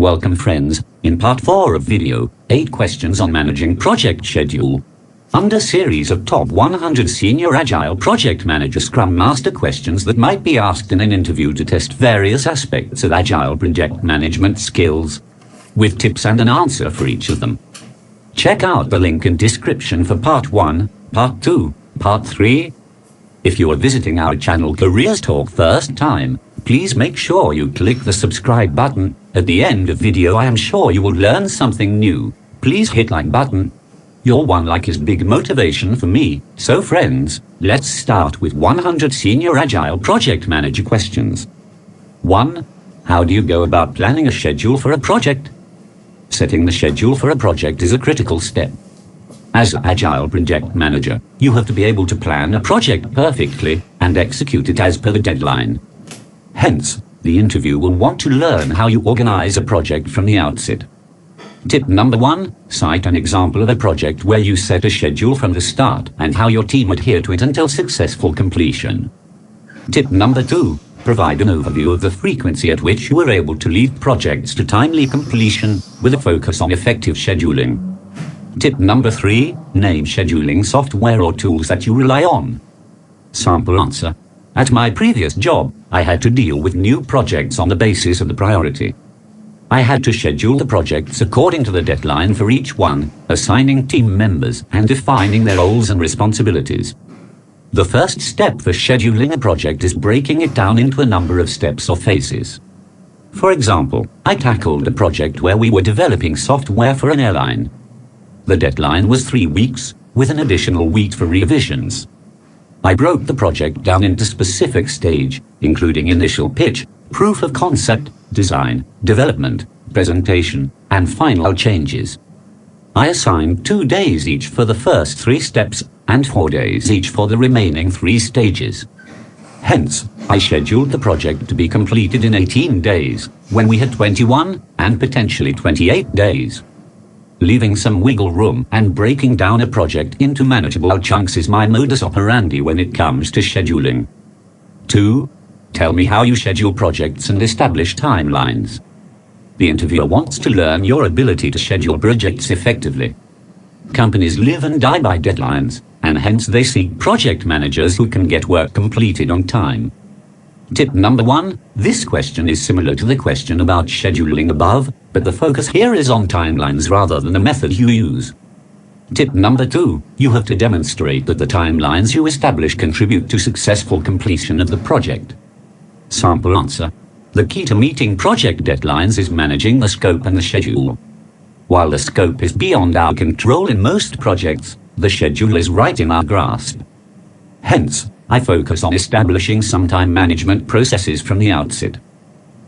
Welcome friends, in part 4 of video, 8 questions on managing project schedule. Under series of top 100 senior Agile project manager Scrum Master questions that might be asked in an interview to test various aspects of Agile project management skills, with tips and an answer for each of them. Check out the link in description for part 1, part 2, part 3. If you are visiting our channel Careers Talk first time, please make sure you click the subscribe button. At the end of video I am sure you will learn something new. Please hit like button. Your one like is big motivation for me. So friends, let's start with 100 senior Agile project manager questions. 1. How do you go about planning a schedule for a project? Setting the schedule for a project is a critical step. As Agile project manager, you have to be able to plan a project perfectly and execute it as per the deadline. Hence, the interview will want to learn how you organize a project from the outset. Tip number 1, cite an example of a project where you set a schedule from the start and how your team adhered to it until successful completion. Tip number 2, provide an overview of the frequency at which you were able to lead projects to timely completion with a focus on effective scheduling. Tip number 3, name scheduling software or tools that you rely on. Sample answer. At my previous job, I had to deal with new projects on the basis of the priority. I had to schedule the projects according to the deadline for each one, assigning team members and defining their roles and responsibilities. The first step for scheduling a project is breaking it down into a number of steps or phases. For example, I tackled a project where we were developing software for an airline. The deadline was 3 weeks, with an additional week for revisions. I broke the project down into specific stage, including initial pitch, proof of concept, design, development, presentation, and final changes. I assigned 2 days each for the first 3 steps and 4 days each for the remaining 3 stages. Hence, I scheduled the project to be completed in 18 days, when we had 21 and potentially 28 days. Leaving some wiggle room and breaking down a project into manageable chunks is my modus operandi when it comes to scheduling. 2. Tell me how you schedule projects and establish timelines. The interviewer wants to learn your ability to schedule projects effectively. Companies live and die by deadlines, and hence they seek project managers who can get work completed on time. Tip number 1, this question is similar to the question about scheduling above, but the focus here is on timelines rather than the method you use. Tip number 2, you have to demonstrate that the timelines you establish contribute to successful completion of the project. Sample answer. The key to meeting project deadlines is managing the scope and the schedule. While the scope is beyond our control in most projects, the schedule is right in our grasp. Hence, I focus on establishing some time management processes from the outset.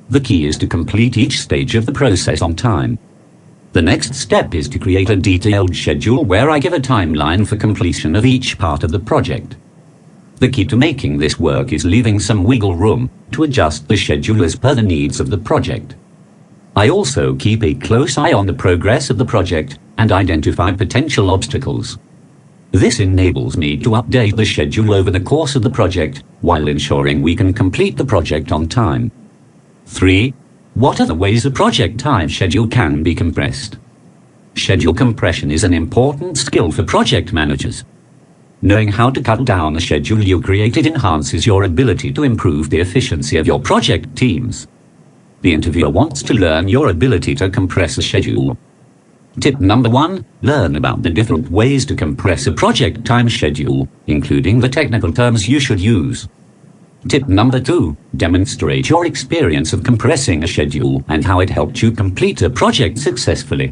The key is to complete each stage of the process on time. The next step is to create a detailed schedule where I give a timeline for completion of each part of the project. The key to making this work is leaving some wiggle room to adjust the schedule as per the needs of the project. I also keep a close eye on the progress of the project and identify potential obstacles. This enables me to update the schedule over the course of the project, while ensuring we can complete the project on time. 3. What are the ways a project time schedule can be compressed? Schedule compression is an important skill for project managers. Knowing how to cut down a schedule you created enhances your ability to improve the efficiency of your project teams. The interviewer wants to learn your ability to compress a schedule. Tip number 1, learn about the different ways to compress a project time schedule, including the technical terms you should use. Tip number 2, demonstrate your experience of compressing a schedule and how it helped you complete a project successfully.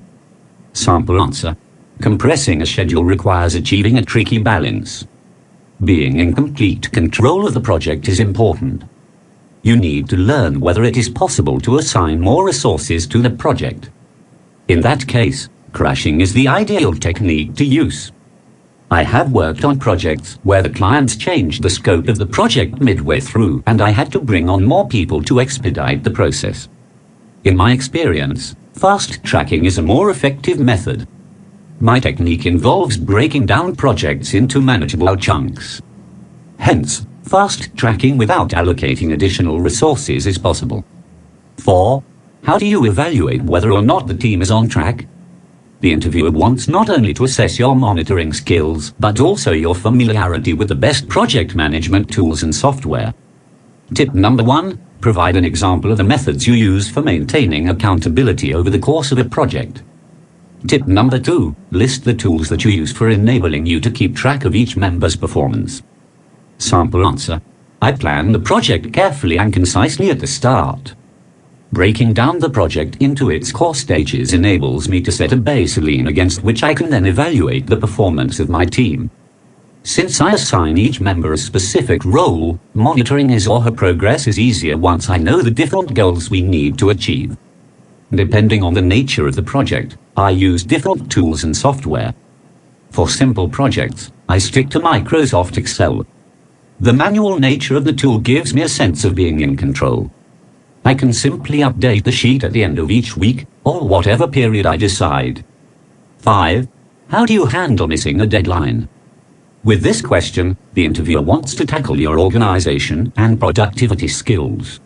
Sample answer. Compressing a schedule requires achieving a tricky balance. Being in complete control of the project is important. You need to learn whether it is possible to assign more resources to the project. In that case, crashing is the ideal technique to use. I have worked on projects where the clients changed the scope of the project midway through and I had to bring on more people to expedite the process. In my experience, fast tracking is a more effective method. My technique involves breaking down projects into manageable chunks. Hence, fast tracking without allocating additional resources is possible. 4. How do you evaluate whether or not the team is on track? The interviewer wants not only to assess your monitoring skills, but also your familiarity with the best project management tools and software. Tip number 1. Provide an example of the methods you use for maintaining accountability over the course of a project. Tip number 2. List the tools that you use for enabling you to keep track of each member's performance. Sample answer. I plan the project carefully and concisely at the start. Breaking down the project into its core stages enables me to set a baseline against which I can then evaluate the performance of my team. Since I assign each member a specific role, monitoring his or her progress is easier once I know the different goals we need to achieve. Depending on the nature of the project, I use different tools and software. For simple projects, I stick to Microsoft Excel. The manual nature of the tool gives me a sense of being in control. I can simply update the sheet at the end of each week, or whatever period I decide. 5. How do you handle missing a deadline? With this question, the interviewer wants to tackle your organization and productivity skills.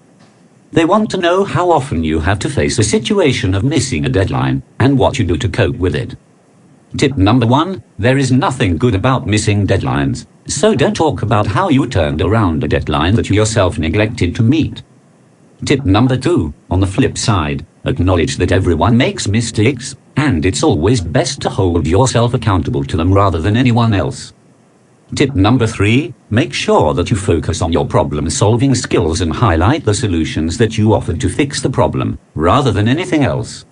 They want to know how often you have to face a situation of missing a deadline and what you do to cope with it. Tip number 1. There is nothing good about missing deadlines, so don't talk about how you turned around a deadline that you yourself neglected to meet. Tip number 2. On the flip side, acknowledge that everyone makes mistakes, and it's always best to hold yourself accountable to them rather than anyone else. Tip number 3. Make sure that you focus on your problem-solving skills and highlight the solutions that you offer to fix the problem, rather than anything else.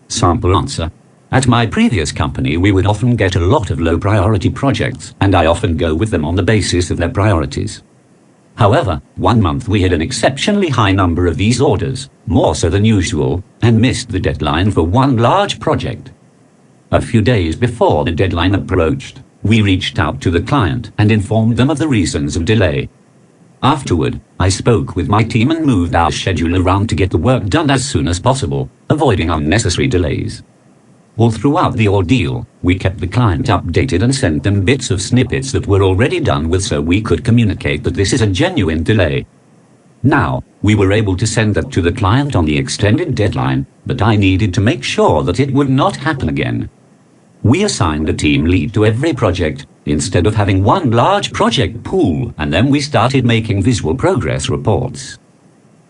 Sample answer. At my previous company, we would often get a lot of low-priority projects, and I often go with them on the basis of their priorities. However, one month we had an exceptionally high number of these orders, more so than usual, and missed the deadline for one large project. A few days before the deadline approached, we reached out to the client and informed them of the reasons of delay. Afterward, I spoke with my team and moved our schedule around to get the work done as soon as possible, avoiding unnecessary delays. All throughout the ordeal, we kept the client updated and sent them bits of snippets that were already done with so we could communicate that this is a genuine delay. Now, we were able to send that to the client on the extended deadline, but I needed to make sure that it would not happen again. We assigned a team lead to every project, instead of having one large project pool, and then we started making visual progress reports.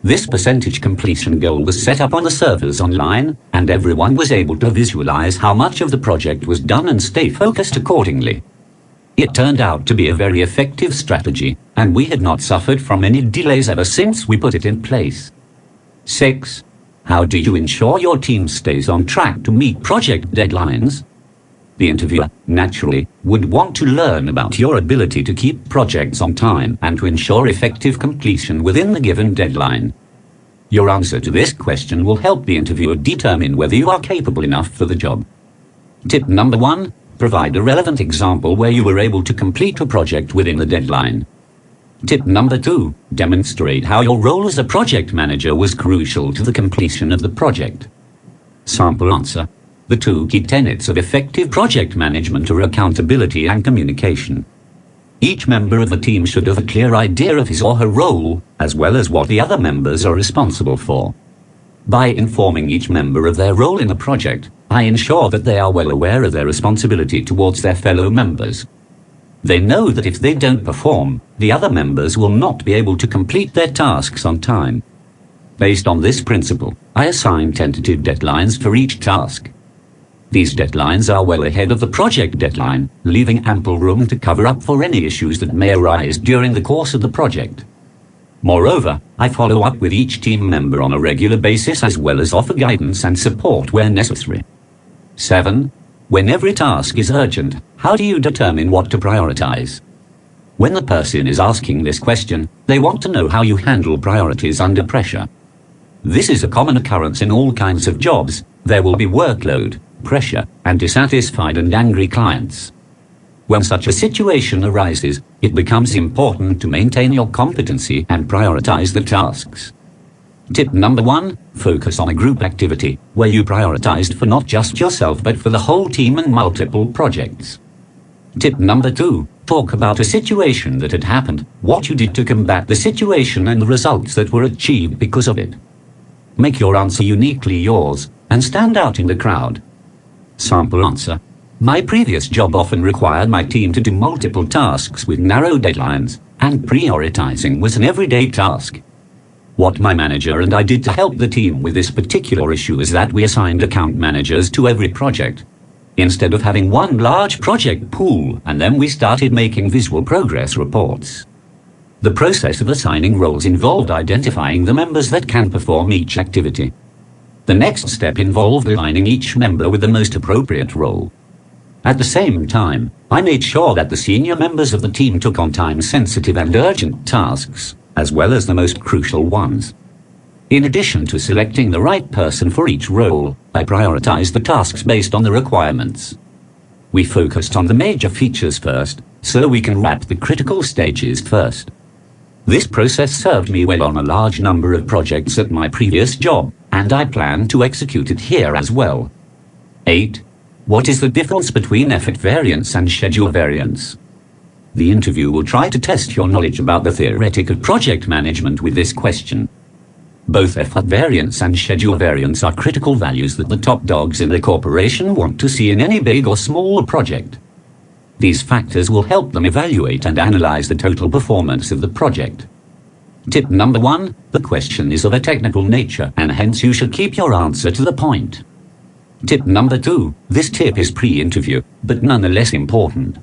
This percentage completion goal was set up on the servers online, and everyone was able to visualize how much of the project was done and stay focused accordingly. It turned out to be a very effective strategy, and we had not suffered from any delays ever since we put it in place. 6. How do you ensure your team stays on track to meet project deadlines? The interviewer, naturally, would want to learn about your ability to keep projects on time and to ensure effective completion within the given deadline. Your answer to this question will help the interviewer determine whether you are capable enough for the job. Tip number 1. Provide a relevant example where you were able to complete a project within the deadline. Tip number 2. Demonstrate how your role as a project manager was crucial to the completion of the project. Sample answer. The 2 key tenets of effective project management are accountability and communication. Each member of the team should have a clear idea of his or her role, as well as what the other members are responsible for. By informing each member of their role in the project, I ensure that they are well aware of their responsibility towards their fellow members. They know that if they don't perform, the other members will not be able to complete their tasks on time. Based on this principle, I assign tentative deadlines for each task. These deadlines are well ahead of the project deadline, leaving ample room to cover up for any issues that may arise during the course of the project. Moreover, I follow up with each team member on a regular basis as well as offer guidance and support where necessary. 7. When every task is urgent, how do you determine what to prioritize? When the person is asking this question, they want to know how you handle priorities under pressure. This is a common occurrence in all kinds of jobs. There will be workload, pressure, and dissatisfied and angry clients. When such a situation arises, it becomes important to maintain your competency and prioritize the tasks. Tip number 1, focus on a group activity, where you prioritized for not just yourself but for the whole team and multiple projects. Tip number 2, talk about a situation that had happened, what you did to combat the situation and the results that were achieved because of it. Make your answer uniquely yours and stand out in the crowd. Sample answer. My previous job often required my team to do multiple tasks with narrow deadlines, and prioritizing was an everyday task. What my manager and I did to help the team with this particular issue is that we assigned account managers to every project, instead of having one large project pool, and then we started making visual progress reports. The process of assigning roles involved identifying the members that can perform each activity. The next step involved aligning each member with the most appropriate role. At the same time, I made sure that the senior members of the team took on time-sensitive and urgent tasks, as well as the most crucial ones. In addition to selecting the right person for each role, I prioritized the tasks based on the requirements. We focused on the major features first, so we can wrap the critical stages first. This process served me well on a large number of projects at my previous job, and I plan to execute it here as well. 8. What is the difference between effort variance and schedule variance? The interview will try to test your knowledge about the theoretic of project management with this question. Both effort variance and schedule variance are critical values that the top dogs in the corporation want to see in any big or small project. These factors will help them evaluate and analyze the total performance of the project. Tip number 1, the question is of a technical nature, and hence you should keep your answer to the point. Tip number 2, this tip is pre-interview, but nonetheless important.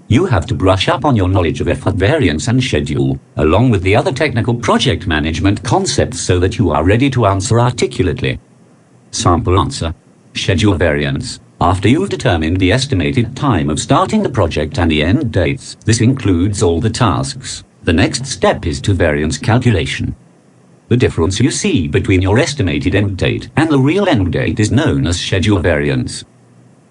You have to brush up on your knowledge of effort variance and schedule, along with the other technical project management concepts so that you are ready to answer articulately. Sample answer. Schedule variance. After you've determined the estimated time of starting the project and the end dates, this includes all the tasks. The next step is to variance calculation. The difference you see between your estimated end date and the real end date is known as schedule variance.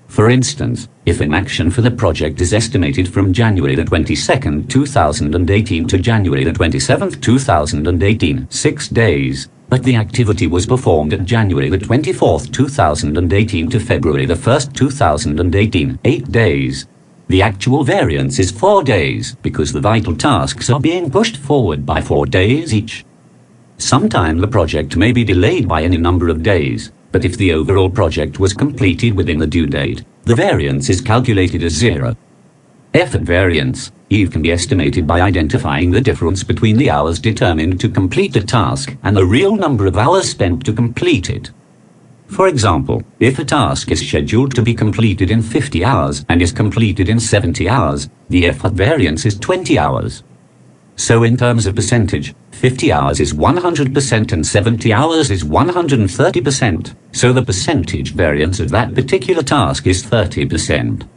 For instance, if an action for the project is estimated from January the 22nd, 2018 to January the 27th, 2018, 6 days, but the activity was performed at January the 24th, 2018 to February the 1st, 2018, 8 days. The actual variance is 4 days because the vital tasks are being pushed forward by 4 days each. Sometime the project may be delayed by any number of days, but if the overall project was completed within the due date, the variance is calculated as 0. Effort variance, EVE, can be estimated by identifying the difference between the hours determined to complete a task and the real number of hours spent to complete it. For example, if a task is scheduled to be completed in 50 hours and is completed in 70 hours, the effort variance is 20 hours. So in terms of percentage, 50 hours is 100% and 70 hours is 130%, so the percentage variance of that particular task is 30%.